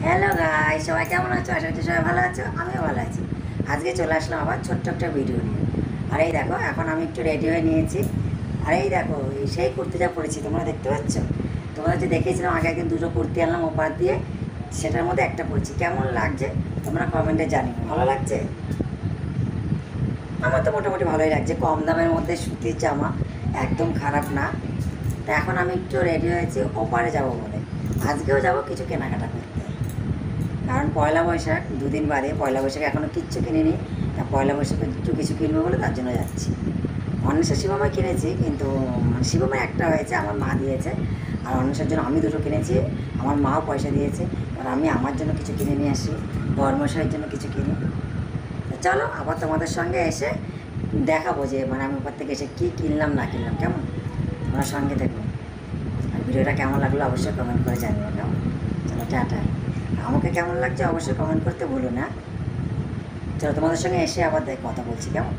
Hello guy, সবাই কেমন আছো? আশা করছি সবাই ভালো আছো, আমিও ভালো আছি। আজকে চলে আসলাম আবার ছোট্ট একটা ভিডিও নিয়ে। আর এই দেখো, এখন আমি একটু রেডি হয়ে নিয়েছি। আর এই দেখো, এই সেই কুর্তিটা পরেছি, তোমরা দেখতে পাচ্ছ? তোমরা যে দেখেছিলাম আগে একদিন দুটো কুর্তি আনলাম ওপার দিয়ে, সেটার মধ্যে একটা পরেছি। কেমন লাগছে তোমরা কমেন্টে জানিও। ভালো লাগছে? আমার তো মোটামুটি ভালোই লাগছে, কম দামের মধ্যে সুতির জামা, একদম খারাপ না। তা এখন আমি একটু রেডি হয়েছি ওপারে যাব বলে। আজকেও যাব কিছু কেনাকাটা করতে, কারণ পয়লা বৈশাখ দুদিন বাদে। পয়লা বৈশাখে এখনও কিচ্ছু কিনিনি, তা পয়লা বৈশাখে একটু কিছু কিনবো বলে তার জন্য যাচ্ছি। অন্বেষা শিবমা কিনেছি, কিন্তু শিবমা একটা হয়েছে, আমার মা দিয়েছে। আর অন্বেষার জন্য আমি দুটো কিনেছি, আমার মাও পয়সা দিয়েছে। আর আমি আমার জন্য কিছু কিনে নিয়ে আসি, বর্মশাইয়ের জন্য কিছু কিনি। তো চলো আবার তোমাদের সঙ্গে এসে দেখাবো যে আমি ওপর থেকে এসে কী কিনলাম না কিনলাম। কেমন? তোমরা সঙ্গে দেখো। আর ভিডিওটা কেমন লাগলো অবশ্যই কমেন্ট করে জানিও। কেমন? চলো টাটা। আমাকে কেমন লাগছে অবশ্যই কমেন্ট করতে ভুলো না। চলো তোমাদের সঙ্গে এসে আবার কথা বলছি। কেমন?